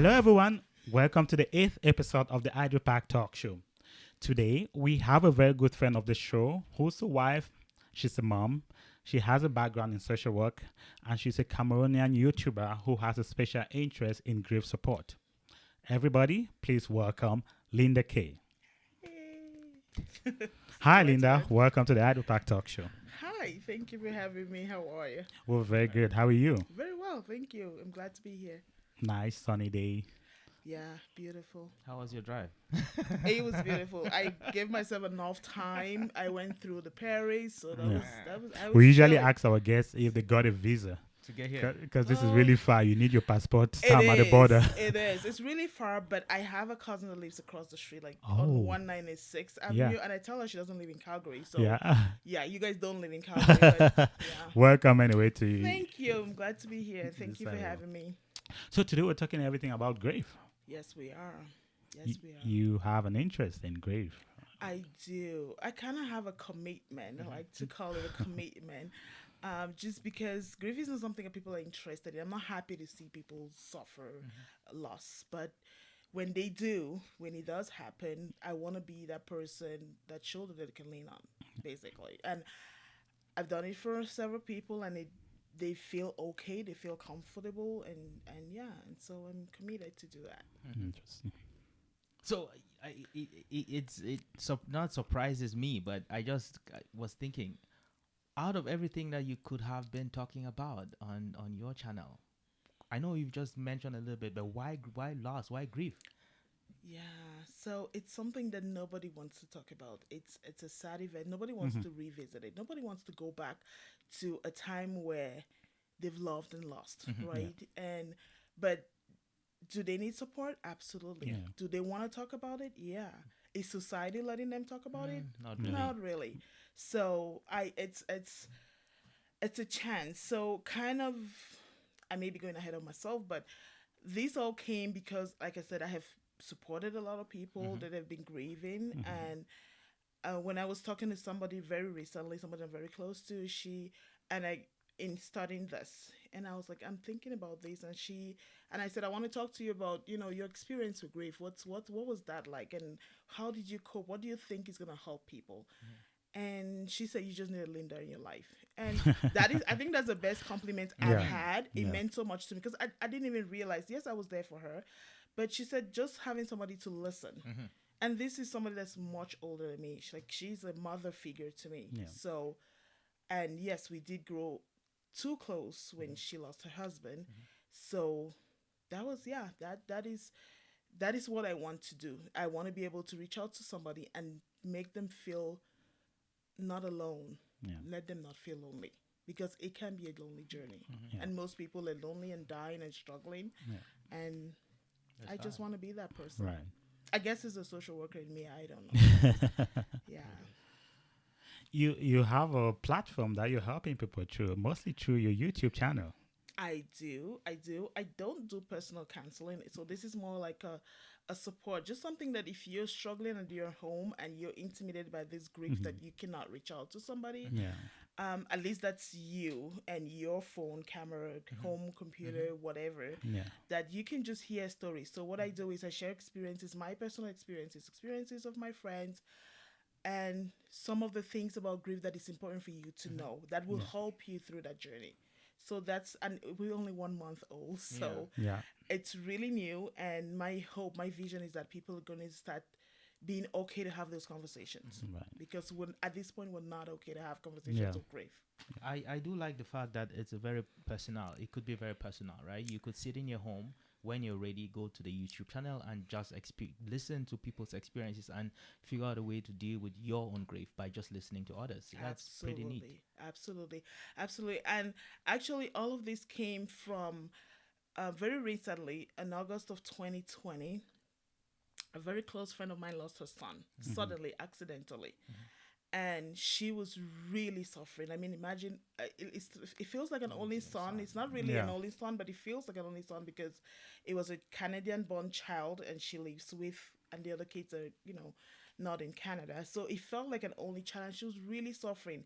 Hello, everyone. Welcome to the eighth episode of the Hydro Pack Talk Show. Today, we have a very good friend of the show who's a wife. She's a mom. She has a background in social work, and she's a Cameroonian YouTuber who has a special interest in grief support. Everybody, please welcome Linda K. Hi, Linda. Welcome to the Hydro Pack Talk Show. Hi, thank you for having me. How are you? We're very good. How are you? Very well, thank you. I'm glad to be here. Nice sunny day. Yeah, beautiful. How was your drive? It was beautiful. I gave myself enough time. I went through the Paris, so Yeah. that was. I was We usually chilling. ask our guests if they got a visa To get here. because this is Oh. really far. You need your passport It stamp at the border. It is. It's really far, but I have a cousin that lives across the street, like Oh. on 196 Avenue, Yeah. and I tell her she doesn't live in Calgary. So Yeah. you guys don't live in Calgary. But, yeah. Welcome anyway to you. Thank you. I'm glad to be here. Thank you for Yes, I will. having me. So today we're talking everything about grief. Yes, we are. Y- Yes, we are. You have an interest in grief. I do. I kind of have a commitment. I like to call it a commitment. Just because grief isn't something that people are interested in. I'm not happy to see people suffer loss. But when they do, when it does happen, I want to be that person, that shoulder that they can lean on, basically. And I've done it for several people, and they feel okay, they feel comfortable, and yeah. And so I'm committed to do that. Interesting. So not surprises me, but I was thinking, out of everything that you could have been talking about on your channel, I know you've just mentioned a little bit, but why loss? Why grief? Yeah, so it's something that nobody wants to talk about. It's a sad event. Nobody wants to revisit it. Nobody wants to go back to a time where they've loved and lost, right? And but do they need support? Absolutely. Yeah. Do they want to talk about it? Yeah. Is society letting them talk about it? Not really. Not really. So it's a chance. So kind of I may be going ahead of myself, but these all came because, like I said, I have supported a lot of people that have been grieving. And when I was talking to somebody very recently, somebody I'm very close to, in studying this, and I was like, I'm thinking about this, and I said, I want to talk to you about, your experience with grief. What was that like, and how did you cope? What do you think is gonna help people? And she said, you just need a Linda in your life. And I think that's the best compliment Yeah. I've had. It Yeah. meant so much to me because I didn't even realize, yes, I was there for her, but she said, just having somebody to listen. And this is somebody that's much older than me. She's a mother figure to me. Yeah. So, and yes, we did grow too close when she lost her husband. So that was, that is what I want to do. I want to be able to reach out to somebody and make them feel not alone. Yeah. Let them not feel lonely, because it can be a lonely journey. Yeah. And most people are lonely and dying and struggling. Yeah. And I just want to be that person. Right. I guess it's a social worker in me. I don't know. Yeah. You have a platform that you're helping people through, mostly through your YouTube channel. I do. I don't do personal counseling. So this is more like a support, just something that if you're struggling and you're home and you're intimidated by this grief that you cannot reach out to somebody, Yeah. at least that's you and your phone, camera, home computer, whatever, Yeah. that you can just hear stories. So what I do is I share experiences, my personal experiences of my friends, and some of the things about grief that is important for you to know that will help you through that journey. So and we're only 1 month old, so Yeah. it's really new. And my vision is that people are going to start being okay to have those conversations, Right. because at this point, we're not okay to have conversations Yeah. of grief. I do like the fact that it's a very personal. It could be very personal, right? You could sit in your home when you're ready, go to the YouTube channel and just listen to people's experiences and figure out a way to deal with your own grief by just listening to others. That's pretty neat. Absolutely. And actually, all of this came from very recently, in August of 2020. A very close friend of mine lost her son suddenly, accidentally. And she was really suffering. I mean, imagine, it feels like an only son. It's not really an only son, but it feels like an only son because it was a Canadian-born child, and she lives with, and the other kids are, not in Canada. So it felt like an only child, and she was really suffering.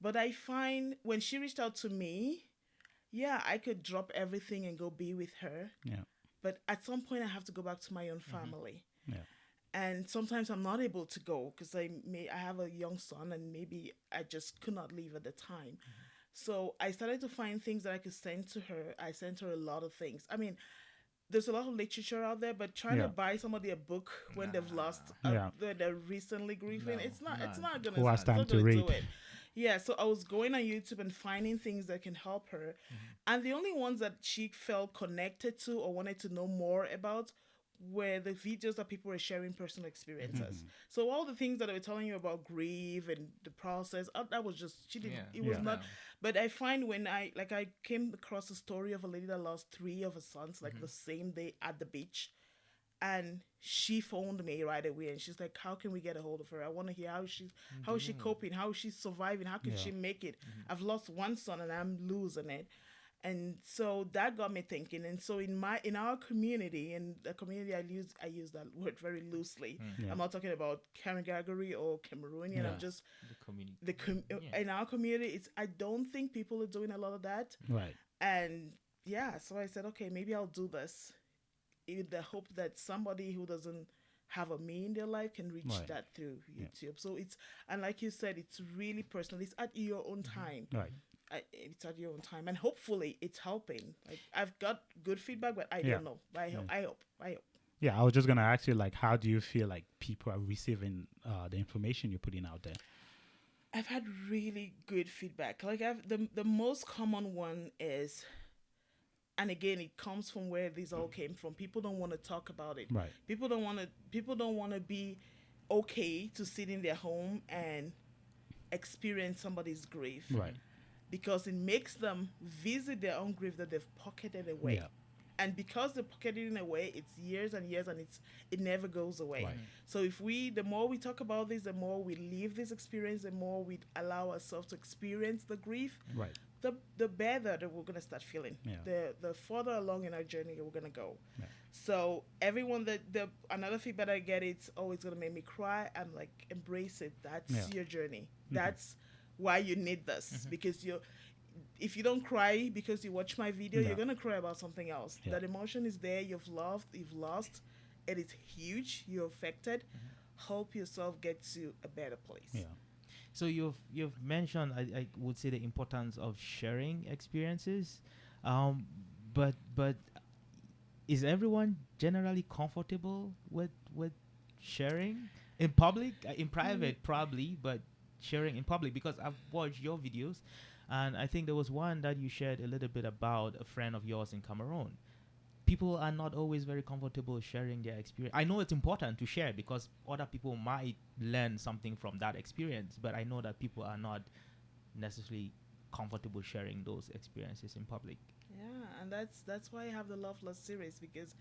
But I find when she reached out to me, I could drop everything and go be with her. Yeah. but at some point I have to go back to my own family. Yeah. And sometimes I'm not able to go because I have a young son and maybe I just could not leave at the time. So I started to find things that I could send to her. I sent her a lot of things. I mean, there's a lot of literature out there, but trying to Yeah. buy somebody a book when they've lost, Yeah. when they're recently grieving, No, it's no. not gonna, Who has it's time not to gonna read? do it. Yeah, so I was going on YouTube and finding things that can help her, and the only ones that she felt connected to or wanted to know more about were the videos that people were sharing personal experiences. So all the things that I were telling you about grief and the process, that was just she didn't. Yeah. It was Yeah. not. No. But I find when I came across a story of a lady that lost three of her sons like the same day at the beach, and she phoned me right away and she's like, how can we get a hold of her? I want to hear how is she coping, how is she surviving, how can Yeah. she make it? I've lost one son and I'm losing it. And so that got me thinking. And so in our community, in the community, I use that word very loosely. Yeah. I'm not talking about Cameroon or Cameroonian. Yeah. I'm just The community. Yeah. in our community. It's I don't think people are doing a lot of that. Right. And yeah, so I said, okay, maybe I'll do this in the hope that somebody who doesn't have a me in their life can reach Right. that through YouTube. So and like you said, it's really personal. It's at your own time. Right. It's at your own time, and hopefully it's helping. Like I've got good feedback, but I Yeah. don't know. I hope. I hope. Yeah, I was just gonna ask you, like, how do you feel like people are receiving the information you're putting out there? I've had really good feedback. Like the most common one is, and again, it comes from where these all came from. People don't want to talk about it. Right. People don't want to be okay to sit in their home and experience somebody's grief. Right. Because it makes them visit their own grief that they've pocketed away. Yeah. And because they pocketed it away, it's years and years, and it never goes away. Right. So the more we talk about this, the more we live this experience, the more we allow ourselves to experience the grief, Right. the better that we're gonna start feeling. Yeah. The further along in our journey we're gonna go. Yeah. So everyone another feedback I get, it's always gonna make me cry. I'm like, embrace it. That's Yeah. your journey. That's why you need this, because if you don't cry because you watch my video, Yeah. you're gonna cry about something else. Yeah. That emotion is there. You've lost. It is huge. You're affected. Help yourself get to a better place. Yeah. So you've mentioned, I would say, the importance of sharing experiences, but is everyone generally comfortable with sharing in public, in private probably, but sharing in public? Because I've watched your videos, and I think there was one that you shared a little bit about a friend of yours in Cameroon. People are not always very comfortable sharing their experience. I know it's important to share because other people might learn something from that experience, but I know that people are not necessarily comfortable sharing those experiences in public. Yeah, and that's why I have the Loveless series, because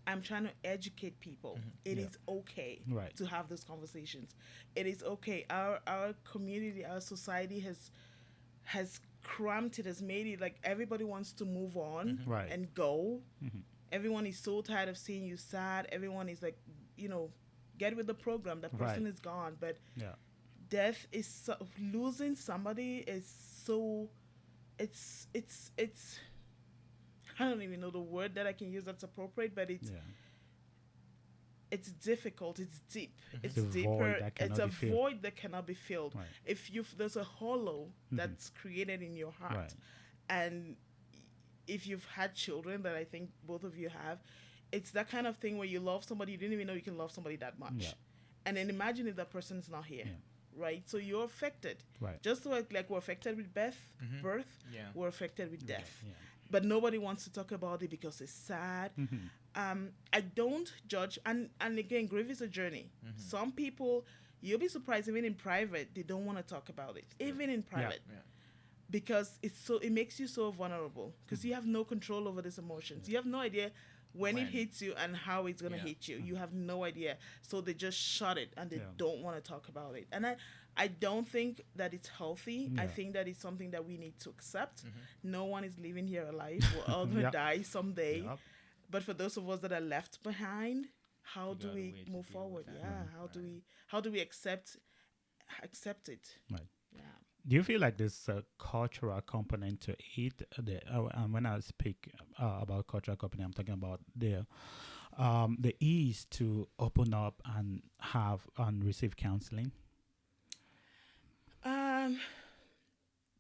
I'm trying to educate people. It Yeah. is okay Right. to have those conversations. It is okay. Our community, our society has cramped it, has made it like everybody wants to move on Right. and go. Mhm. Everyone is so tired of seeing you sad. Everyone is like, get with the program. That person Right. is gone. But Yeah. death is losing somebody is so. It's. I don't even know the word that I can use that's appropriate, but it's Yeah. it's difficult. It's deep. It's It's a deeper. void that It's cannot a be filled. void that cannot be filled. Right. If there's a hollow that's created in your heart, Right. and if you've had children, that I think both of you have, it's that kind of thing where you love somebody, you didn't even know you can love somebody that much, Yeah. and then imagine if that person is not here, Yeah. right? So you're affected, Right. just like we're affected with birth, Yeah. we're affected with death. Yeah. But nobody wants to talk about it because it's sad. I don't judge, and again, grief is a journey. Some people, you'll be surprised, even in private, they don't want to talk about it, even in private, Yeah. because it makes you so vulnerable, because you have no control over these emotions. You have no idea when it When. hits you and how it's gonna Yeah. hit you. You have no idea, so they just shut it and they Yeah. don't want to talk about it. And I don't think that it's healthy. I Yeah. think that it's something that we need to accept. No one is living here alive. We're all gonna Yep. die someday. Yep. But for those of us that are left behind, how Figure do out a we way to move deal forward? with that. Yeah. How do we accept it? Right. Yeah. Do you feel like there's a cultural component to it? And when I speak about cultural component, I'm talking about the ease to open up and have and receive counseling. Um,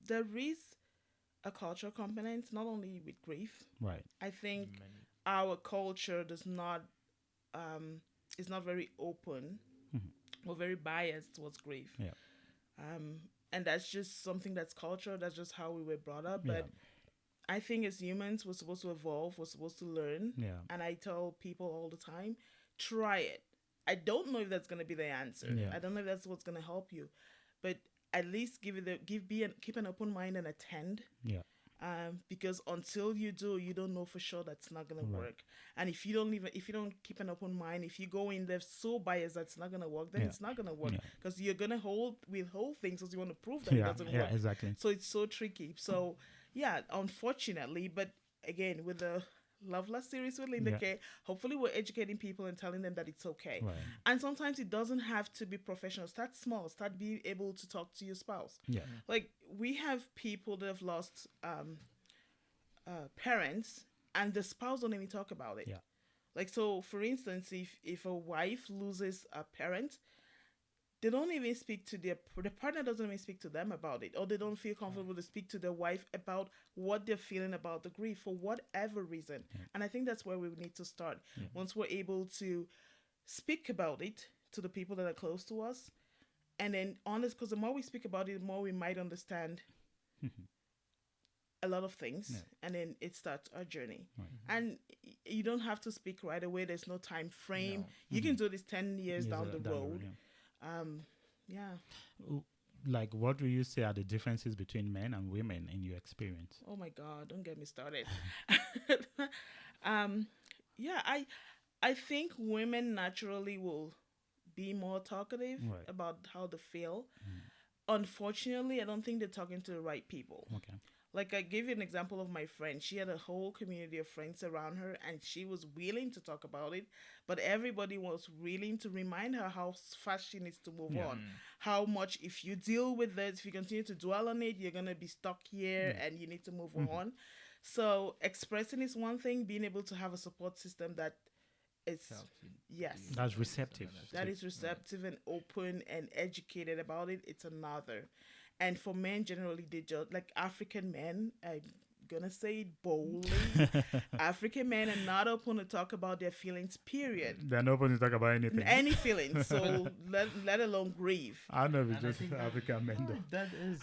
there is a cultural component, not only with grief. Right. I think Many. our culture does not is not very open Mhm. or very biased towards grief. Yeah. Um, and that's just something that's cultural. That's just how we were brought up. Yeah. But I think as humans, we're supposed to evolve. We're supposed to learn. Yeah. And I tell people all the time, try it. I don't know if that's gonna be the answer. Yeah. I don't know if that's what's gonna help you, but at least keep an open mind and attend. Yeah. Because until you do, you don't know for sure that's not gonna Right. work. And if you don't keep an open mind, if you go in there so biased that's not gonna work, then Yeah. it's not gonna work Yeah. because you're gonna withhold things because you want to prove that it Yeah. doesn't Yeah. work. Exactly. So it's so tricky. So yeah, unfortunately, but again, with the Loveless series with Linda Yeah. Kay, hopefully we're educating people and telling them that it's okay. Right. And sometimes it doesn't have to be professional. Start small. Start being able to talk to your spouse. Yeah. Like we have people that have lost parents, and the spouse don't even talk about it. Yeah. Like so, for instance, if a wife loses a parent, they don't even speak to the partner doesn't even speak to them about it, or they don't feel comfortable to speak to their wife about what they're feeling about the grief for whatever reason. And I think that's where we need to start. Once we're able to speak about it to the people that are close to us, and then honest, because the more we speak about it, the more we might understand a lot of things. And then it starts our journey. And you don't have to speak right away. There's no time frame. No. You can do this 10 years down the road. yeah. Yeah. Like, what do you say are the differences between men and women in your experience? Oh my God, don't get me started. Yeah, I think women naturally will be more talkative Right. about how they feel. Unfortunately, I don't think they're talking to the right people. Okay. Like I gave you an example of my friend. She had a whole community of friends around her and she was willing to talk about it, but everybody was willing to remind her how fast she needs to move on. How much if you deal with this, if you continue to dwell on it, you're going to be stuck here and you need to move on. So expressing is one thing, being able to have a support system that is yes. That's receptive. That is receptive and open and educated about it. It's another. And for men, generally, they just like African men. I'm gonna say it boldly. African men are not open to talk about their feelings. Period. They're not open to talk about anything. Any feelings. So let alone grieve. I don't know if it's And I just think that- African men though. That is.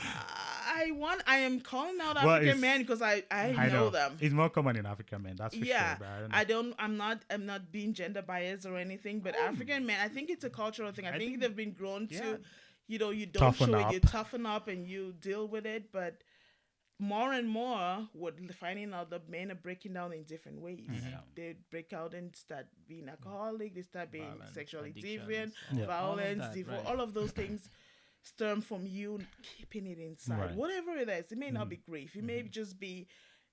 I am calling out Well, African it's- men because I know them. It's more common in African men, that's for Yeah, sure. But I don't know. I'm not being gender biased or anything, but African men, I think it's a cultural thing. I think they've been grown to, you don't Toughen show up. it, you toughen up and you deal with it. But more and more, we're finding out that men are breaking down in different ways. They break out and start being alcoholic. They start being Violence, sexually addictions, deviant, Yeah. violence, all of that, divorce. right. All of those things stem from you keeping it inside. Right. Whatever it is, it may not be grief. It may just be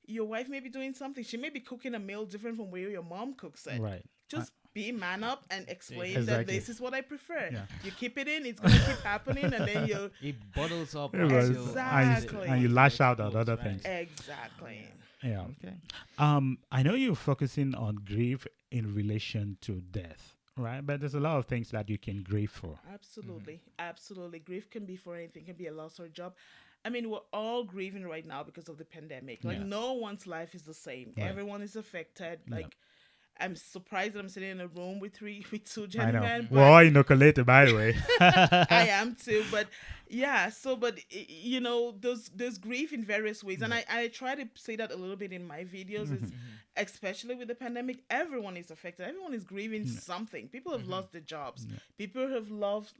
your wife may be doing something. She may be cooking a meal different from where your mom cooks it. Right. Just be man up and explain Exactly. that this is what I prefer. Yeah. You keep it in, it's gonna keep happening, and then you It bottles up. It was- until- Exactly. and you lash out at other Right. things. exactly. Yeah. Okay. I know you're focusing on grief in relation to death, right? But there's a lot of things that you can grieve for. Absolutely, absolutely. Grief can be for anything. It can be a loss or a job. I mean, we're all grieving right now because of the pandemic. Like Yeah. no one's life is the same. Right. Everyone is affected. Yeah. Like I'm surprised that I'm sitting in a room with two I know. gentlemen. We're all inoculated, by the way. I am too, but yeah. So, but you know, there's grief in various ways, and I try to say that a little bit in my videos. Is especially with the pandemic, everyone is affected. Everyone is grieving something. People have lost their jobs. People have lost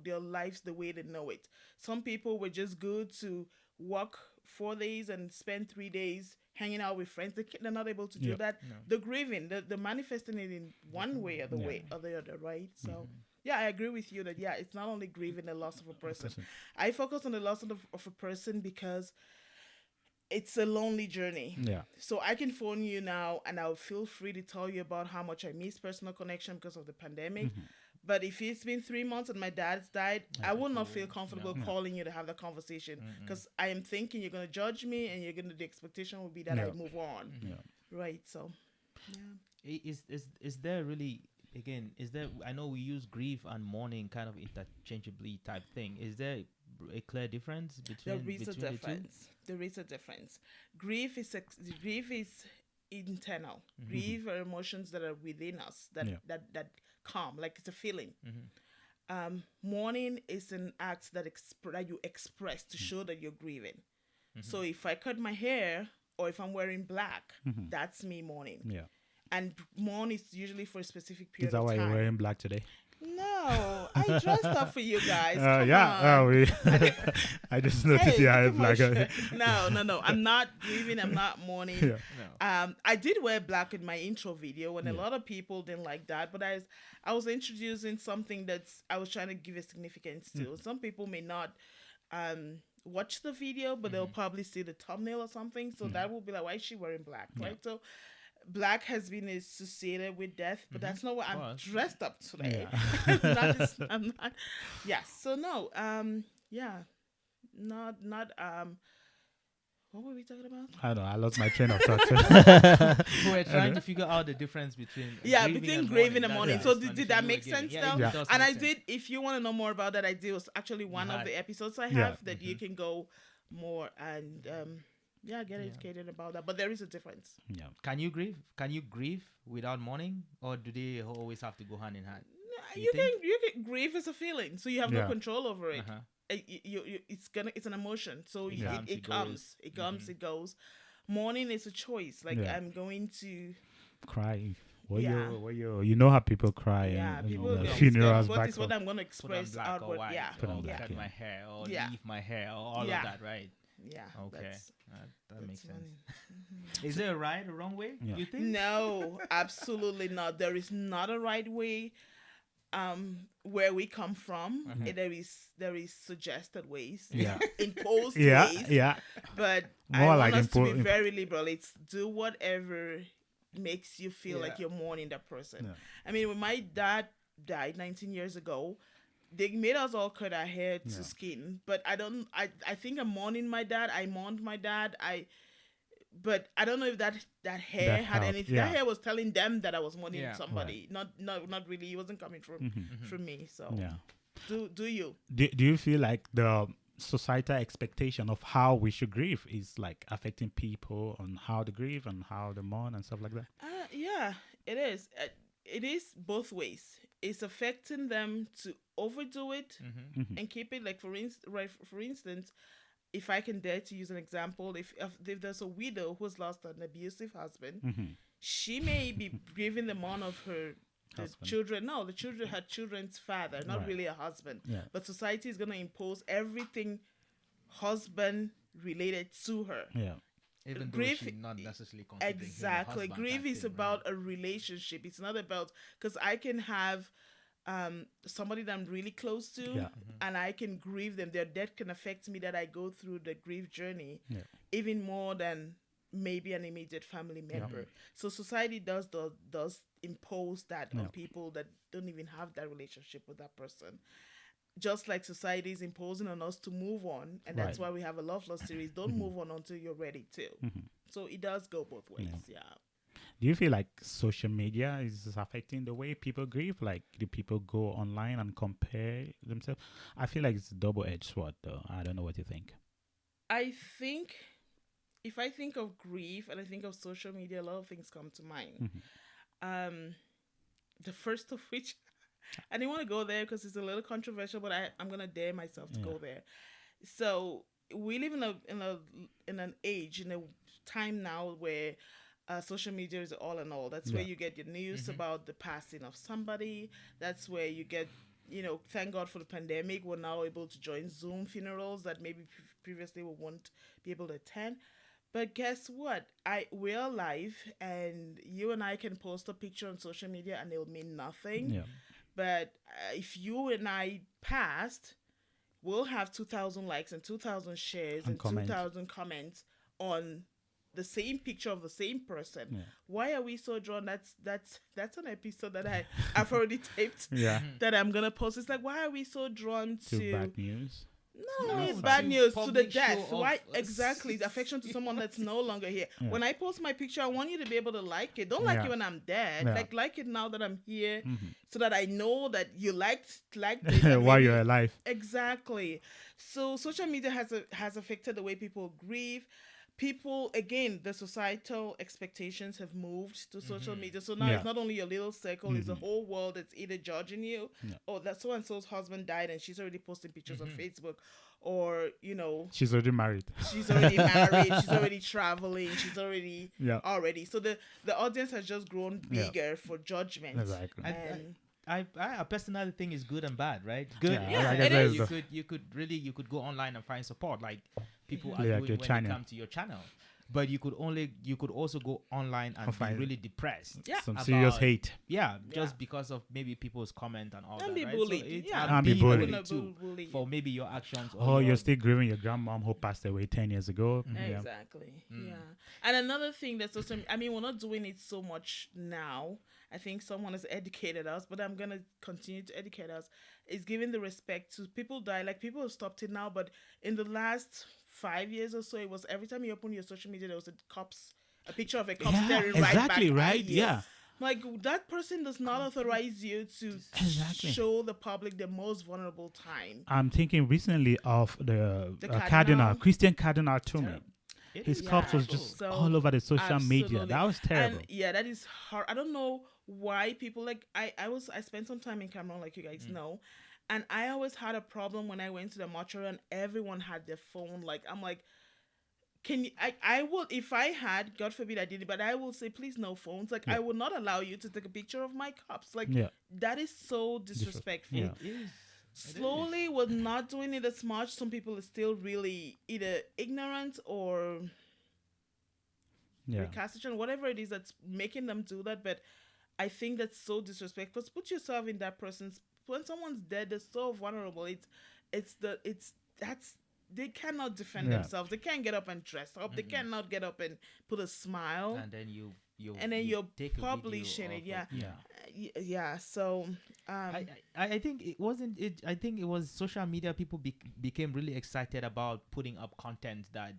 their lives the way they know it. Some people were just good to work 4 days and spend 3 days hanging out with friends. They're not able to do Yeah. that. The grieving, the manifesting it in one way or the way or the other, right? So yeah, I agree with you that it's not only grieving the loss of a person. I focus on the loss of a person because it's a lonely journey. Yeah. So I can phone you now and I'll feel free to tell you about how much I miss personal connection because of the pandemic. But if it's been 3 months and my dad's died, I will not feel comfortable No. calling you to have that conversation because I am thinking you're going to judge me and the expectation will be that I No. move on. Yeah. Right. So, yeah. Is there really, again, is there, I know we use grief and mourning kind of interchangeably type thing. Is there a clear difference There between is a the two? difference. There is a difference. Grief is internal. Grief are emotions that are within us that calm, like it's a feeling. Mourning is an act that that you express to show that you're grieving. So if I cut my hair or if I'm wearing black, that's me mourning. Yeah. And mourn is usually for a specific Is period that of why time. you're wearing black today? No, I dressed up for you guys. Come Yeah. on. I just noticed you had look at my black. shirt. No. I'm not grieving. I'm not mourning. Yeah. No. I did wear black in my intro video, and a lot of people didn't like that. But I was introducing something I was trying to give a significance to. Some people may not watch the video, but they'll probably see the thumbnail or something. So that will be like, why is she wearing black, right? So black has been associated with death, but that's not what I'm dressed up today. Yeah. I'm not. Yeah. So no. Yeah. Not. What were we talking about? I don't know. I lost my train of thought. We're trying to figure out the difference between between grieving and mourning. So did that make sense now? though? Yeah. And I did. If you want to know more about that, I did. Was actually one of the episodes I have that you can go more and get educated about that. But there is a difference. Yeah. Can you grieve? Can you grieve without mourning, or do they always have to go hand in hand? You can grieve is a feeling, so you have no control over it. It's an emotion, so it comes, it goes. Mourning is a choice. Like I'm going to cry. You know how people cry. Yeah, and, people the go, funerals what back is what home. I'm going to express outward. Yeah, Put on cut black, my hair, or Yeah. leave my hair, or all of that, right? Yeah. Okay, that makes sense. Funny. Is there a right or wrong way? Yeah. You think? No, absolutely not. There is not a right way. Where we come from, there is suggested ways, imposed ways. Yeah. But More I like want us to be impo- very liberal. It's do whatever makes you feel like you're mourning that person. Yeah. I mean, when my dad died 19 years ago, they made us all cut our hair to skin. But I think I'm mourning my dad. I mourned my dad. But I don't know if that hair That had helped, anything. yeah. That hair was telling them that I was mourning somebody. Right. Not really. It wasn't coming from me. So Yeah. do you? Do you feel like the societal expectation of how we should grieve is like affecting people on how to grieve and how to mourn and stuff like that? Yeah, it is. It is both ways. It's affecting them to overdo it and keep it. Like for instance, if I can dare to use an example, if there's a widow who's lost an abusive husband, she may be grieving the mourn of her children. No, her children's father, not really a husband. Yeah. But society is going to impose everything husband related to her. Yeah. Even though Grief, she's not necessarily considering him a exactly. husband Grief type is thing, about right? a relationship. It's not about, because I can have somebody that I'm really close to, and I can grieve them. Their death can affect me, that I go through the grief journey even more than maybe an immediate family member. So society does impose that on people that don't even have that relationship with that person. Just like society is imposing on us to move on, and that's why we have a Love Lost series. Don't move on until you're ready to. So it does go both ways. Yeah. Do you feel like social media is affecting the way people grieve? Like, do people go online and compare themselves? I feel like it's a double-edged sword, though. I don't know what you think. I think if I think of grief and I think of social media, a lot of things come to mind. The first of which, I didn't want to go there because it's a little controversial, but I'm gonna dare myself to go there. So we live in an age, in a time now where social media is all in all. That's where you get your news about the passing of somebody. That's where you get, thank God for the pandemic, we're now able to join Zoom funerals that maybe previously we won't be able to attend. But guess what? We're alive, and you and I can post a picture on social media and it'll mean nothing. Yeah. But if you and I passed, we'll have 2,000 likes and 2,000 shares and 2,000 comments on the same picture of the same person. Yeah. Why are we so drawn? That's an episode that I've already taped Yeah. that I'm gonna post. It's like, why are we so drawn To to bad news. not No, only to bad news, to the public show death? of Why us. exactly the affection to someone that's no longer here? Yeah. When I post my picture, I want you to be able to like it. Don't like Yeah. it when I'm dead. Yeah. Like it now that I'm here, Mm-hmm. so that I know that you liked it. and While maybe- you're alive. Exactly. So social media has affected the way people grieve. People, again, the societal expectations have moved to social media. So now Yeah. it's not only your little circle, it's the whole world that's either judging you, Yeah. or that so and so's husband died and she's already posting pictures on Facebook, or She's already married. she's already married, she's already traveling, she's already Yeah. already. So the audience has just grown Yeah. bigger for judgment. Exactly. And I personally think it's good and bad, right? Good. Yeah, like I said, you so- could go online and find support, like people Yeah, are like doing your when channel. they come to your channel. But you could also go online and be find- really depressed. Yeah. Some serious about- hate. Yeah, Yeah. just because of maybe people's comment and all And that. be right? bullied. So it's, Yeah. And be be bullied. bullied too Bullied. for maybe your actions. Oh, your- you're still grieving your grandmom who passed away 10 years ago. Yeah. Exactly. Yeah. And another thing that's also, I mean, we're not doing it so much now. I think someone has educated us, but I'm going to continue to educate us, is giving the respect to people die. Like, people have stopped it now, but in the last 5 years or so, it was every time you open your social media, there was a picture of a cop Yeah, staring exactly, right back right? at you. Yeah. Like, that person does not authorize you to Exactly. show the public the most vulnerable time. I'm thinking recently of the The Cardinal, Cardinal. Christian Cardinal Toomey. It His is corpse was terrible. just So, all over the social media. absolutely. That was terrible. And yeah, that is hard. I don't know why people like I spent some time in Cameroon, like you guys know, and I always had a problem when I went to the mortuary and everyone had their phone. Like, I'm like, can you, I will, if I had, God forbid I did it, but I will say, please no phones. Like, Yeah. I will not allow you to take a picture of my cups. Like, Yeah. that is so disrespectful. Yeah. It is. Slowly, we're not doing it as much. Some people are still really either ignorant or Yeah. recalcitrant, whatever it is that's making them do that. But I think that's so disrespectful. Put yourself in that person's, when someone's dead, they're so vulnerable. They cannot defend Yeah. themselves. They can't get up and dress up. They cannot get up and put a smile. And then you you're take a video publishing it. of Yeah. Yeah. Yeah. So, I think it wasn't it. I think it was social media. People became really excited about putting up content that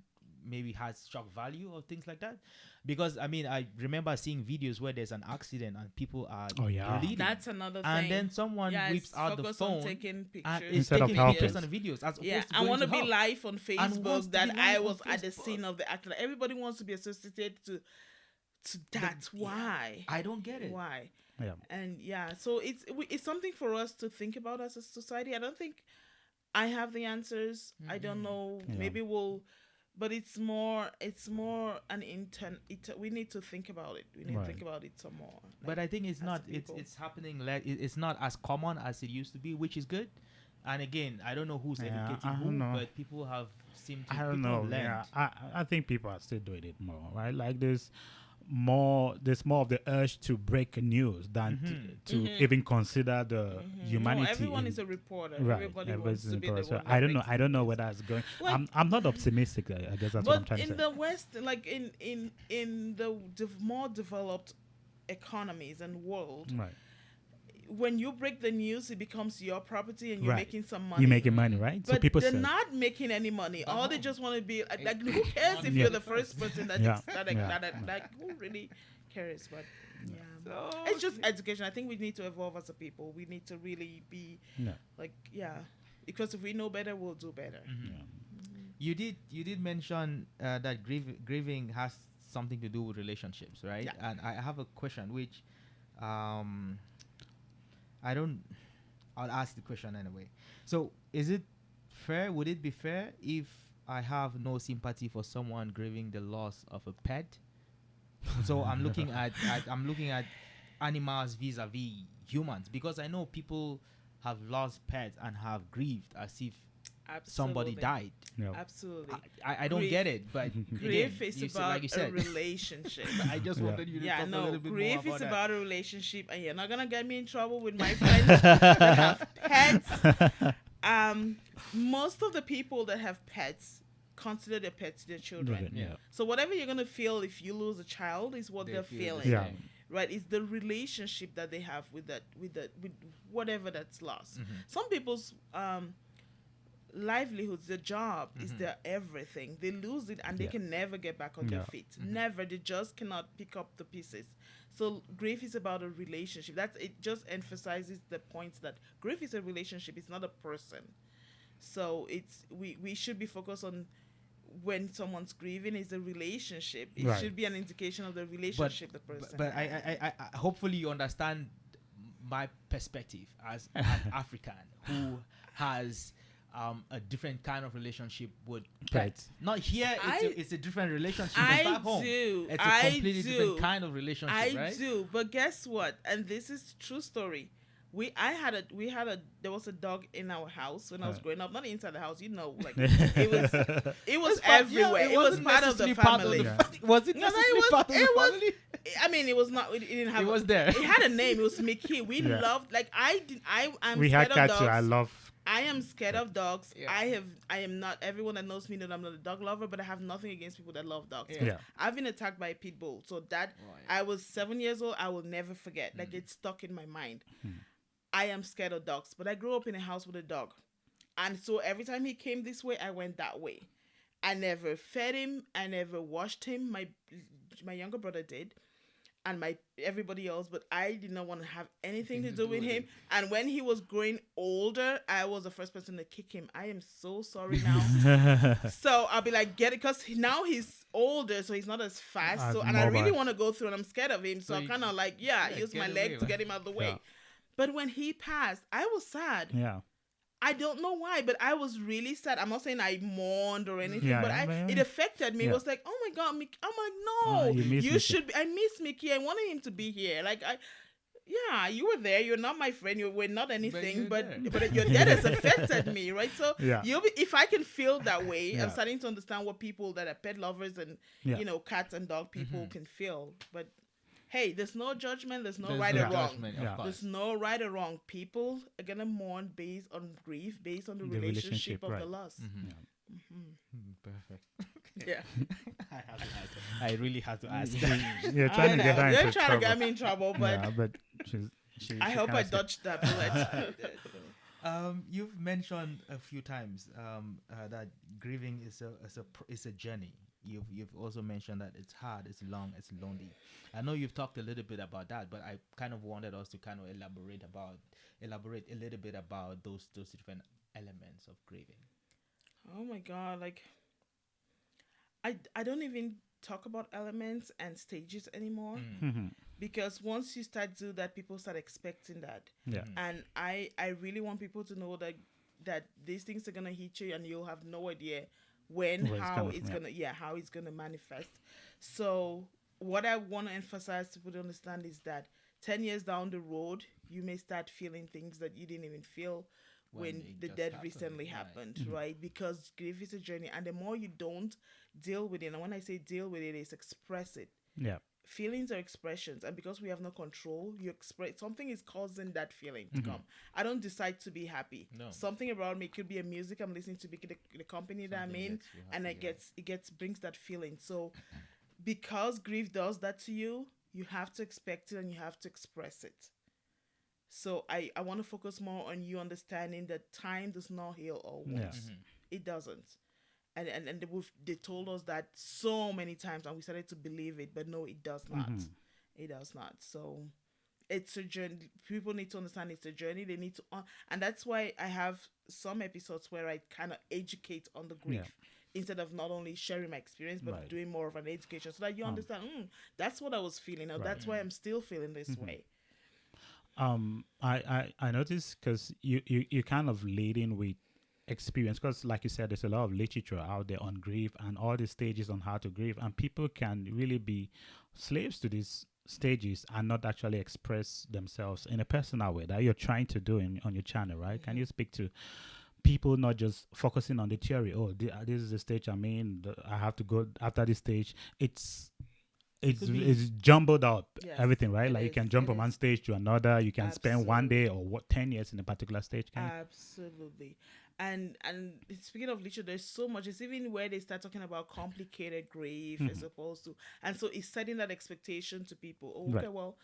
maybe has shock value or things like that. Because I mean, I remember seeing videos where there's an accident and people are Oh, yeah. bleeding. that's another thing. And then someone yeah, whips it's out the focus on phone taking pictures. and is Instead of taking helping. pictures and videos. As Yeah, opposed to I going want to be help. live on wants Facebook to that be I live on was at the Facebook. scene of the accident. Everybody wants to be associated to that. Why? I don't get it. Why? Yeah. And yeah, so it's something for us to think about as a society. I don't think I have the answers. I don't know. Yeah. Maybe but it's more an intent. We need to think about it. We need to Right. think about it some more. But I think it's as not. a people. It's happening. It's not as common as it used to be, which is good. And again, I don't know who's Yeah, educating I who, don't know. but people have seemed to. I don't people know. have learned. Yeah, I think people are still doing it more, right? Like there's more of the urge to break news than to even consider the humanity. No, everyone in- is a reporter. Right, Everybody everybody's wants to be in the power. So one. I don't know. I don't know where that's going. Like- I'm not optimistic. I guess that's what I'm But trying to in say. the West, like in the more developed economies and world, Right, when you break the news, it becomes your property and you're Right. making some money. you're making money, right? But so people they're say, not making any money. All they just want to be like, who It's cares if money. you're the first person that Yeah. like who really cares? But yeah, it's just education. I think we need to evolve as a people. We need to really be yeah, like, because if we know better, we'll do better. You did mention that grieving has something to do with relationships, right? Yeah. And I have a question which I'll ask the question anyway. So is it fair? Would it be fair if I have no sympathy for someone grieving the loss of a pet? So I'm looking at animals vis-a-vis humans, because I know people have lost pets and have grieved as if somebody Absolutely. died. yeah. Absolutely. I don't Grief- get it, but Grief again, is you said, about like you a said, relationship. I just Yeah. wanted you to Yeah, talk a no. little bit Grief more about is that. about a relationship, and you're not gonna get me in trouble with my friends that have pets. Most of the people that have pets consider their pets their children. Yeah. So whatever you're gonna feel if you lose a child is what they're feel the feeling. Yeah. same. Right? It's the relationship that they have with with whatever that's lost. Mhm. Some people's livelihoods, their job is Mhm. their everything. They lose it and they Yeah. can never get back on their Yeah. feet. Mhm. Never. They just cannot pick up the pieces. So grief is about a relationship. That's it. Just emphasizes the points that grief is a relationship. It's not a person. So it's we should be focused on when someone's grieving is a relationship. It Right. should be an indication of the relationship the person. But has. I hopefully you understand my perspective as an African who has a different kind of relationship with pets. Not here, it's a different relationship. But back home, it's a completely different kind of relationship, I right? do, but guess what? And this is true story. There was a dog in our house when I was growing up. Not inside the house, like it was everywhere. It was part of the family. Was it No, necessarily it was- part of the it was- family? I mean, it was not. It didn't have. It was there. It had a name. It was Mickey. We Yeah. loved. Like I did. I'm We scared had of cats dogs. too. I love. I am scared of dogs. Yeah. I am not. Everyone that knows me knows I'm not a dog lover, but I have nothing against people that love dogs. Yeah. Yeah. I've been attacked by a pit bull, so that I was 7 years old. I will never forget. Like it's stuck in my mind. I am scared of dogs, but I grew up in a house with a dog, and so every time he came this way, I went that way. I never fed him. I never washed him. My younger brother did, and everybody else, but I did not want to have anything to do with him. And when he was growing older, I was the first person to kick him. I am so sorry now. So I'll be like, get it, because now he's older, so he's not as fast. As And I really mobile. want to go through, and I'm scared of him. So So I you- kind of like, use get my away, leg to man. get him out of the way. Yeah. But when he passed, I was sad. Yeah. I don't know why, but I was really sad. I'm not saying I mourned or anything, Yeah, but man. it affected me. Yeah. It was like, oh my God, Mickey. I'm like, Ah, no, you miss you Mickey. should be. I miss Mickey. I wanted him to be here. You were there. You're not my friend. You were not anything, you're but there. but your death has affected me, right? So Yeah. if I can feel that way, Yeah. I'm starting to understand what people that are pet lovers and Yeah. cats and dog people can feel. But hey, there's no judgment. There's no There's right no or wrong. judgment, Yeah. of course. There's no right or wrong. People are gonna mourn based on grief, based on the The relationship, relationship of the right. loss. Perfect. Yeah, I have to ask. I really have to ask. You're trying to get her You're into trying trouble. to get me in trouble, but Yeah, but she I hope kinda I said- dodged that bullet. You've mentioned a few times that grieving is a journey. You've also mentioned that it's hard, it's long, it's lonely. I know you've talked a little bit about that, but I kind of wanted us to kind of elaborate a little bit about those different elements of grieving. Oh my God, I don't even talk about elements and stages anymore, Mhm. because once you start to do that, people start expecting that. Yeah. And I really want people to know that these things are gonna hit you and you'll have no idea when, Where it's how coming it's from, how it's gonna manifest. So what I want to emphasize to people to understand is that 10 years down the road, you may start feeling things that you didn't even feel when it the just death happened, recently right. happened, right? Because grief is a journey, and the more you don't deal with it, and when I say deal with it, is express it. Yeah. Feelings are expressions, and because we have no control, you express something is causing that feeling to come. I don't decide to be happy. No. Something around me, it could be a music I'm listening to, the company that I'm Something in, gets you and happy, it brings that feeling. So because grief does that to you, you have to expect it and you have to express it. So I want to focus more on you understanding that time does not heal all wounds. Yeah. It doesn't. And they told us that so many times, and we started to believe it, but no, it does not. It does not. So it's a journey. People need to understand it's a journey. They need to, and that's why I have some episodes where I kind of educate on the grief. Instead of not only sharing my experience, but Right. doing more of an education so that you understand, that's what I was feeling. Or that's why I'm still feeling this way. I noticed because you kind of lead in with experience, because like you said, there's a lot of literature out there on grief and all the stages on how to grieve, and people can really be slaves to these stages and not actually express themselves in a personal way that you're trying to do on your channel, right? Can you speak to people not just focusing on the theory? Oh, this is the stage I'm in. I have to go after this stage. It's it's Could be. it's jumbled up Yes, everything, right? it Like you is, can jump it from one is. stage to another. You can spend one day Absolutely. or 10 years in a particular stage. Can Absolutely. And speaking of literature, there's so much. It's even where they start talking about complicated grief you? as opposed to, and so it's setting that expectation to people. Oh, Right. okay, well,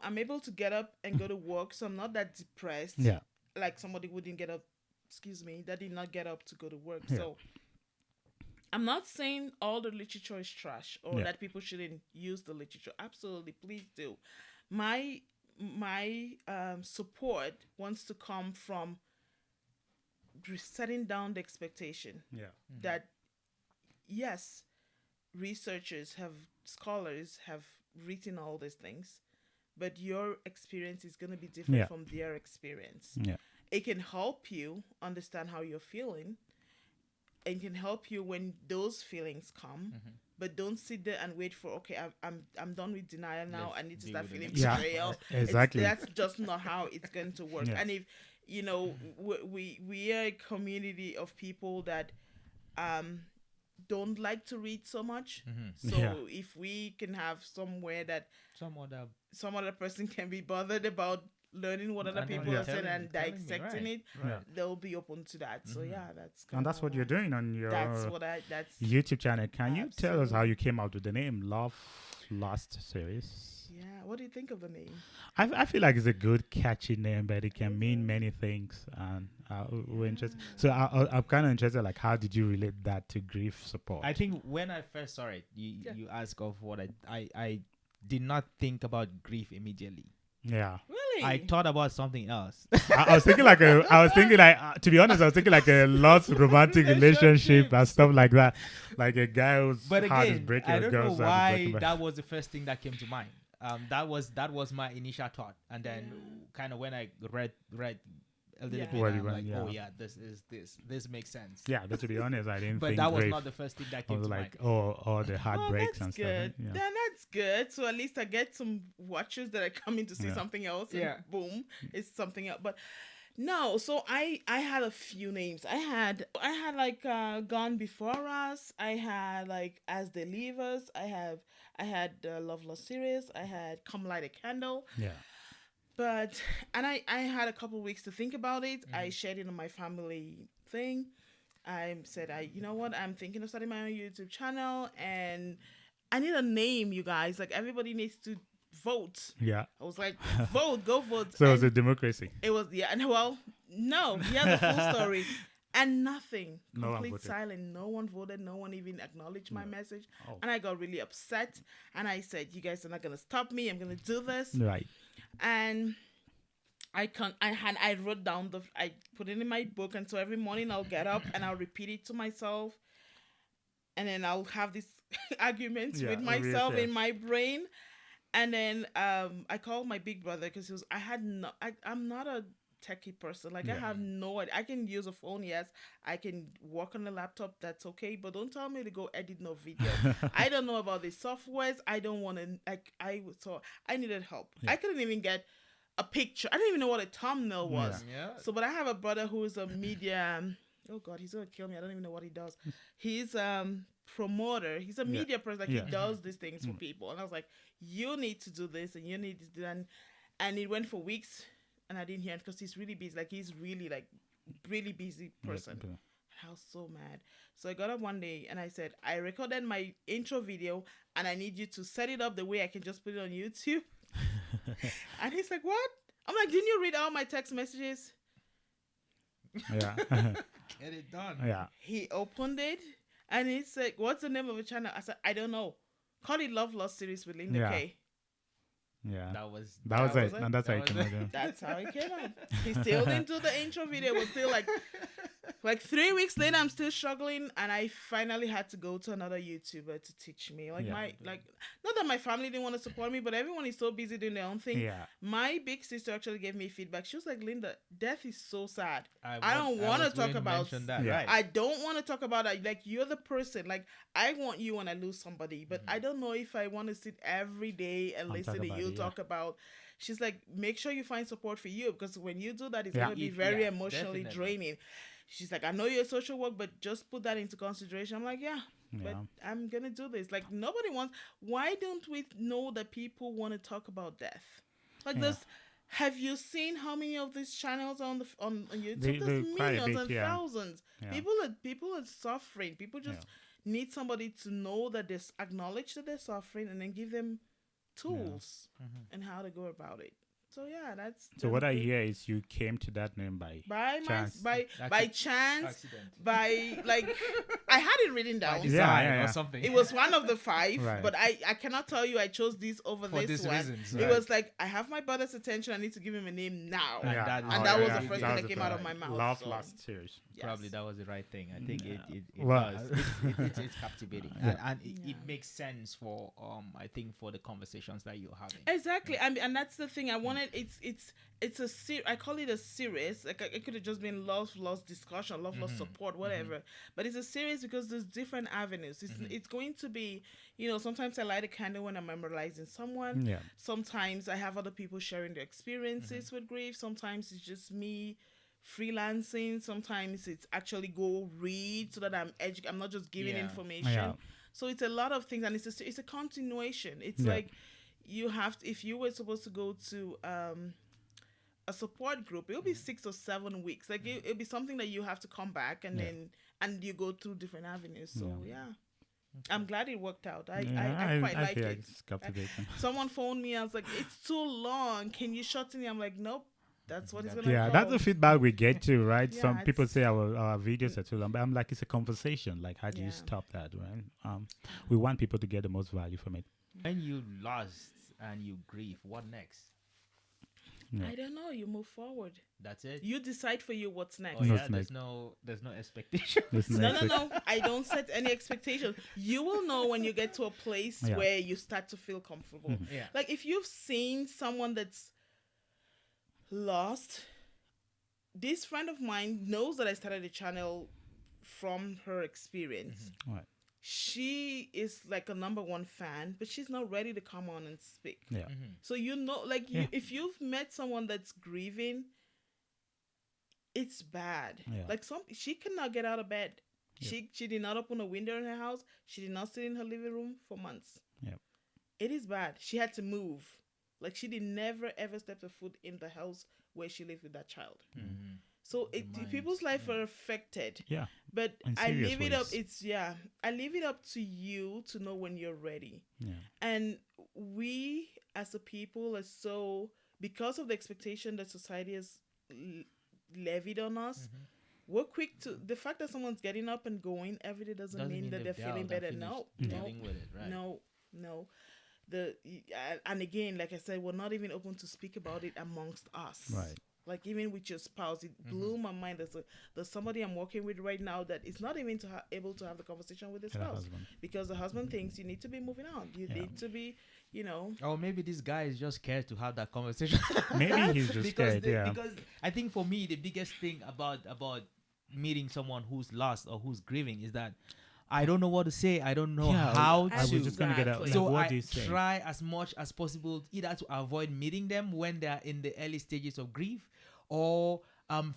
I'm able to get up and go to work, so I'm not that depressed Yeah. like somebody who didn't get up, excuse me, that did not get up to go to work. Yeah. So I'm not saying all the literature is trash or Yeah. that people shouldn't use the literature. Absolutely, please do. My support wants to come from setting down the expectation Yeah. that yes, researchers have scholars have written all these things, but your experience is going to be different Yeah. from their experience. Yeah. It can help you understand how you're feeling and can help you when those feelings come. But don't sit there and wait for okay. I'm done with denial now. Let's I need to deal start with the feeling next Yeah. betrayal. Exactly. That's just not how it's going to work. Yeah. And if we are a community of people that um don't like to read so much. So Yeah. if we can have somewhere that Some other some other person can be bothered about learning what other And then people Yeah. have said telling- and telling me, dissecting right, it, Yeah. they'll be open to that. So yeah, that's And that's what you're doing on your that's YouTube channel. Can you tell us how Absolutely. you came out with the name Love Lost Series? yeah. What do you think of the name? I feel like it's a good, catchy name, but it can mean many things. And we're interested. So I'm kind of interested, like, how did you relate that to grief support? I think when I first saw it, Yeah. you ask of what I did not think about grief immediately. Yeah. Really? I thought about something else. I was thinking like to be honest, I was thinking like a lost romantic relationship and stuff like that. Like a guy who's But heart is again, breaking, I a don't know girl's heart is breaking. why But that was the first thing that came to mind. That was my initial thought, and then kind of when I read a little Yeah. bit, What you I'm went, like, yeah. oh yeah, this makes sense. yeah, but to be honest, I didn't But think that was grief. not the first thing that I came was to like, mind. all the heartbreaks that's and stuff. good. Yeah. Then that's good. So at least I get some watchers that are coming to see Yeah. something else. And Yeah. boom, it's something else. But no, so I had a few names. I had like Gone Before Us. I had like As They Leave Us. I had Love Lost Series. I had Come Light a Candle. Yeah. But and I had a couple weeks to think about it. I shared it on my family thing. I said you know what, I'm thinking of starting my own YouTube channel and I need a name, you guys. Like everybody needs to vote. Yeah. I was like, vote, go vote. So it was And a democracy. it was and well, no, he had the full story. And nothing. No one Complete voted. silent. No one voted. No one even acknowledged my message. Oh. And I got really upset. And I said, you guys are not gonna stop me. I'm gonna do this. Right. And I wrote down I put it in my book, and so every morning I'll get up and I'll repeat it to myself, and then I'll have these arguments Yeah, with myself yes. in my brain. And then I called my big brother because he was I'm not a techie person. Like I Yeah. have no idea. I can use a phone, yes. I can work on a laptop, that's okay. But don't tell me to go edit no video. I don't know about the softwares. I don't want to so I needed help. Yeah. I couldn't even get a picture. I didn't even know what a thumbnail was. Yeah. So, but I have a brother who is a media. Oh God, he's gonna kill me. I don't even know what he does. He's promoter. He's a Yeah. media person. Like Yeah. he does these things for people. And I was like, you need to do this, and you need to do that. And it went for weeks, and I didn't hear it because he's really busy. Like he's really busy person. Yeah. I was so mad. So I got up one day and I said, I recorded my intro video and I need you to set it up the way I can just put it on YouTube. And he's like, what? I'm like, didn't you read all my text messages? Yeah. Get it done. Yeah. He opened it and he said, what's the name of the channel? I said, I don't know. Call it Love Lost Series with Linda Yeah. K. Yeah. That was That was it. it. And that's how That it came was out. Yeah. That's how it came out. He still didn't do the intro video. It was still like 3 weeks later, I'm still struggling, and I finally had to go to another YouTuber to teach me. Yeah. Not that my family didn't want to support me, but everyone is so busy doing their own thing. Yeah. My big sister actually gave me feedback. She was like, Linda, death is so sad. I wa- don't want to was talk going about mention that. Yeah. Right. I don't want to talk about it. Like, you're the person. Like, I want you when I lose somebody, but I don't know if I want to sit every day and And listen talk to about you it, yeah. talk about. She's like, make sure you find support for you, because when you do that, it's Yeah. going to be If- very yeah, emotionally definitely. draining. She's like, I know you're a social work, but just put that into consideration. I'm like, yeah, but Yeah. I'm gonna do this. Like nobody wants. Why don't we know that people want to talk about death? Like Yeah. this. Have you seen how many of these channels are on YouTube? There's They quite a millions bit, and yeah. thousands. Yeah. People are suffering. People just Yeah. need somebody to know that they acknowledge that they're suffering and then give them tools and how to go about it. So yeah, that's So what I hear is you came to that name by by chance. by chance, Accident. by like I had it written By down. design yeah. or something. It was one of the 5, Right. but I cannot tell you I chose this over For this these one. reasons, It right. was like I have my brother's attention. I need to give him a name now. And Yeah. that- And that was yeah, the yeah, first yeah. thing that came out of my mouth. Love so, last series. yes. Probably that was the right thing. I think it Well, does. It's captivating, and it makes sense for I think for the conversations that you're having. Exactly, and that's the thing. I wanted it's a I call it a series. Like it could have just been love discussion, love support, whatever. But it's a series because there's different avenues. It's going to be, sometimes I light a candle when I'm memorializing someone. Yeah. Sometimes I have other people sharing their experiences with grief. Sometimes it's just me freelancing. Sometimes it's actually go read so that I'm not just giving Yeah. information. Yeah. So it's a lot of things, and it's a continuation. It's Yeah. like you have to, if you were supposed to go to a support group, it'll be 6 or 7 weeks. Like it'll be something that you have to come back and then you go through different avenues. So yeah. I'm glad it worked out. I quite like feel it. it's captivating. Someone phoned me. I was like, "It's too long. Can you shorten it?" I'm like, "Nope. That's what it's gonna." Yeah, call. that's the feedback we get too, right? Yeah, Some people it's- say our videos are too long, but I'm like, it's a conversation. Like, how do you Yeah. stop that, right? We want people to get the most value from it. When you lost and you grieve, what next? Yeah. I don't know. You move forward. That's it. You decide for you what's next. Oh No, yeah, it's there's no expectation. This No, next- no. I don't set any expectations. You will know when you get to a place Yeah. where you start to feel comfortable. Yeah. Like if you've seen someone that's lost, this friend of mine knows that I started the channel from her experience. Right. She is like a #1 fan, but she's not ready to come on and speak. Yeah. So if you've met someone that's grieving, it's bad. Yeah. Like she cannot get out of bed. Yeah. She did not open a window in her house. She did not sit in her living room for months. Yeah. It is bad. She had to move. Like she did never ever step a foot in the house where she lived with that child. So people's life are affected. Yeah. But In I serious leave it up. ways. I leave it up to you to know when you're ready. Yeah. And we as a people are so, because of the expectation that society has levied on us, we're quick to, the fact that someone's getting up and going every day doesn't mean that they're feeling better. No, dealing with it, right? no. And again, like I said, we're not even open to speak about it amongst us. Right. Like even with your spouse, it blew my mind. There's somebody I'm working with right now that is not even able to have the conversation with his Yeah, spouse husband. because the husband thinks you need to be moving on. You need to be, Or maybe this guy is just scared to have that conversation. Maybe he's just scared. Yeah. Because I think for me the biggest thing about meeting someone who's lost or who's grieving is that I don't know what to say. I don't know how I was to. just gonna get out. Exactly. Like, So what I do you say? try as much as possible either to avoid meeting them when they are in the early stages of grief, or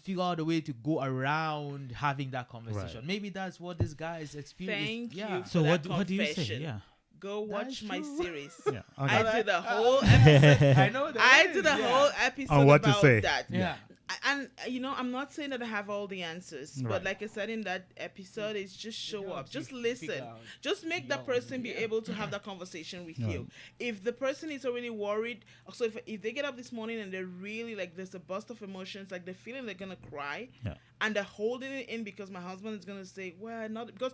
figure out a way to go around having that conversation. Right. Maybe that's what this guy is experiencing. Thank Yeah. you. So for what that do you say? confession. Yeah. Go watch is my true. series. Yeah. Okay. I did a whole episode. I know that. I did a whole episode On what to about say. that. Yeah. And I'm not saying that I have all the answers, Right. but like I said in that episode, it's just show up, just You listen, figure out just make that person be able to have that conversation with you. If the person is already worried, so if they get up this morning and they're really like there's a burst of emotions, like they're feeling they're gonna cry, Yeah. and they're holding it in because my husband is gonna say, well, not because,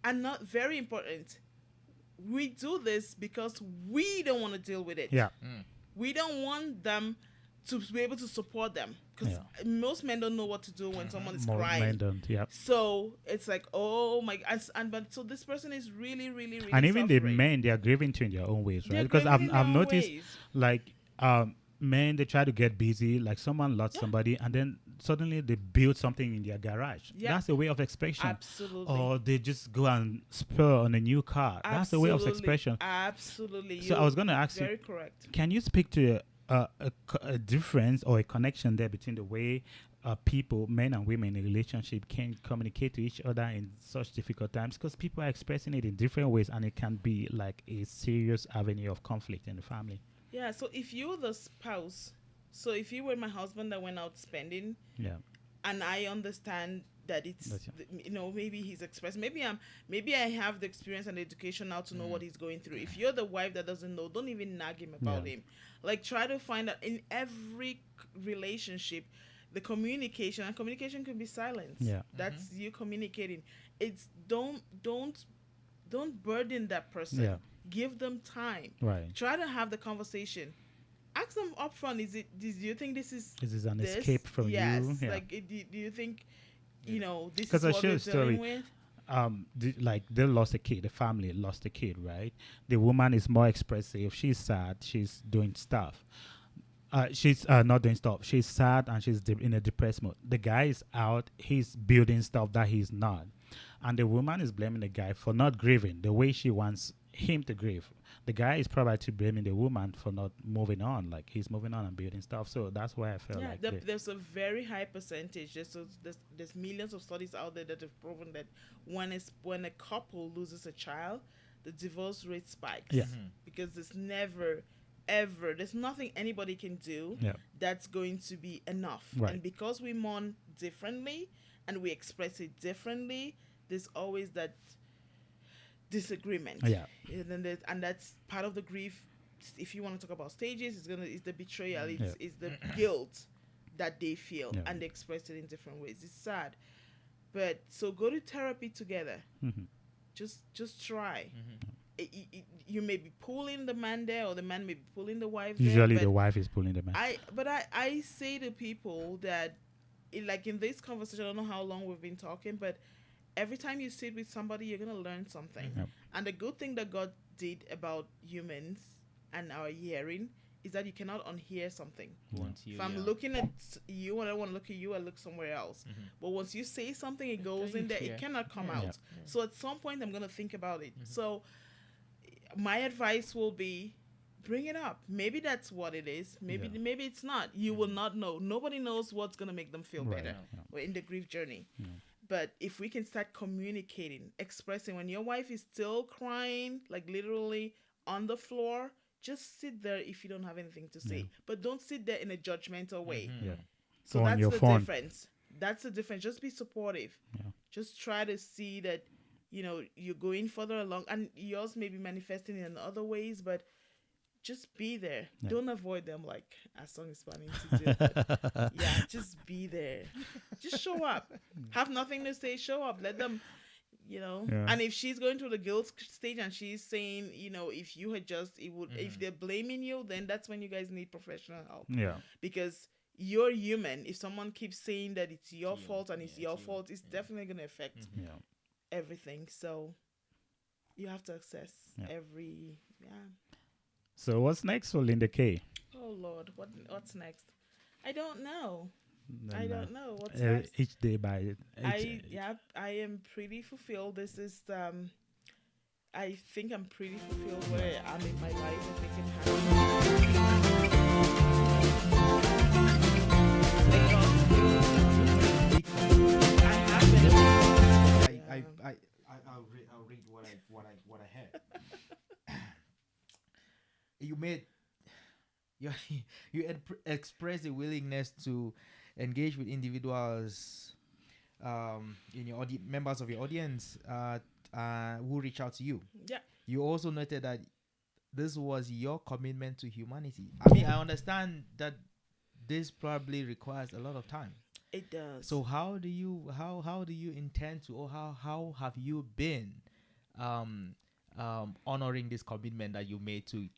and not very important. We do this because we don't want to deal with it. Yeah. We don't want them to be able to support them because Yeah. most men don't know what to do when someone is More crying. men don't. Yeah. So it's like, oh my, but so this person is really, really, really. And even the suffering. men, they are grieving too in their own ways, right? They're Because grieving in their I've own noticed ways. like men, they try to get busy, like someone lost somebody, and then suddenly they build something in their garage. Yeah. That's a way of expression. Absolutely. Or they just go and spur on a new car. That's a way of Absolutely. expression. Absolutely. So I was going to ask very you, correct. can you speak to a difference or a connection there between the way people, men and women in a relationship, can communicate to each other in such difficult times because people are expressing it in different ways, and it can be like a serious avenue of conflict in the family. Yeah, so if you're the spouse, so if you were my husband that went out spending, Yeah, and I understand that it's That's maybe he's expressed, maybe I have the experience and the education now to know what he's going through. If you're the wife that doesn't know, don't even nag him about Yeah. him. Like, try to find out in every relationship the communication, and communication could be silence. Yeah. That's you communicating. It's don't burden that person. Yeah. Give them time. Right. Try to have the conversation. Ask them upfront. Do you think this is This is an this? escape from Yes. you. Yeah. Like, do you think, this 'Cause is I what share we're a story. dealing with? Like they lost a kid, the family lost a kid, right? The woman is more expressive. She's sad. She's doing stuff. She's not doing stuff. She's sad and she's in a depressed mood. The guy is out. He's building stuff that he's not, and the woman is blaming the guy for not grieving the way she wants him to grieve. The guy is probably blaming the woman for not moving on, like he's moving on and building stuff. So that's why I felt Yeah, like there's a very high percentage. There's millions of studies out there that have proven that when a couple loses a child, the divorce rate spikes. Yeah. Because there's never ever there's nothing anybody can do Yeah. that's going to be enough. Right. And because we mourn differently and we express it differently, there's always that disagreement. Yeah. And that's part of the grief. If you want to talk about stages, it's the betrayal, Yeah. it's the guilt that they feel, Yeah. and they express it in different ways. It's sad, but so go to therapy together. Mhm. Just try. You may be pulling the man there, or the man may be pulling the wife Usually there, the wife is pulling the man. I say to people that like in this conversation, I don't know how long we've been talking, but every time you sit with somebody, you're gonna learn something. Yep. And the good thing that God did about humans and our hearing is that you cannot unhear something. If I'm looking at you and I want to look at you, I look somewhere else. But once you say something, it goes in there. It cannot come out. Yeah. So at some point, I'm gonna think about it. So my advice will be, bring it up. Maybe that's what it is. Maybe it's not. You will not know. Nobody knows what's gonna make them feel Right. better Yeah. or in the grief journey. Yeah. But if we can start communicating, expressing, when your wife is still crying, like literally on the floor, just sit there if you don't have anything to say. Yeah. But don't sit there in a judgmental way. Yeah. So Go on that's your the phone. difference. That's the difference. Just be supportive. Yeah. Just try to see that, you're going further along. And yours may be manifesting in other ways, but just be there. Yeah. Don't avoid them like our song is planning to do. Yeah, just be there. Just show up. Have nothing to say, show up. Let them, Yeah. And if she's going through the guilt stage and she's saying, if you had just, if they're blaming you, then that's when you guys need professional help. Yeah. Because you're human. If someone keeps saying that it's your fault and it's your fault, it's definitely going to affect Yeah. everything. So you have to assess Yeah. every, So what's next for Linda K? Oh Lord, what's next? I don't know. I And, don't know what's next. each day by I am pretty fulfilled. This is I think I'm pretty fulfilled where I am in my life. I think I'm happy. I'll read what I had. You express a willingness to engage with individuals, in your members of your audience, who reach out to you. Yeah. You also noted that this was your commitment to humanity. I mean, I understand that this probably requires a lot of time. It does. So how do you intend to, or how have you been honoring this commitment that you made to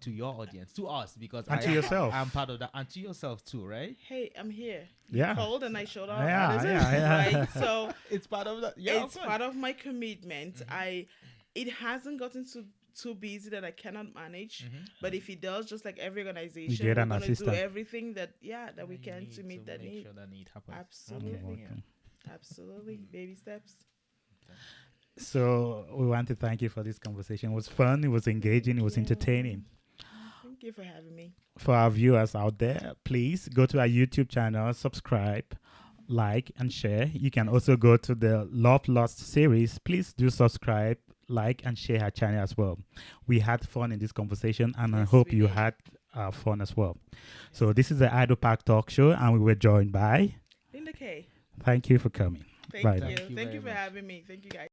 your audience, to us, because And to yourself. I'm part of that, and to yourself too, right? Hey, I'm here. Yeah. Called and I showed up. Yeah, That is it, yeah. right? So It's part of that. it's part of my commitment. It hasn't gotten too busy that I cannot manage. But if it does, just like every organization, get we're an going to do assistant. everything that we can to meet that make need. sure that need happens. Absolutely. Okay. Absolutely. Baby steps. So we want to thank you for this conversation. It was fun. It was engaging. It was entertaining. Thank you for having me. For our viewers out there, please go to our YouTube channel, subscribe, like, and share. You can also go to the Love Lost series. Please do subscribe, like, and share our channel as well. We had fun in this conversation, and I Yes, hope we you did. had fun as well. So this is the Idle Park Talk Show, and we were joined by. Linda K. Thank you for coming. Thank Bye you. now. Thank you Thank you very for much. having me. Thank you, guys.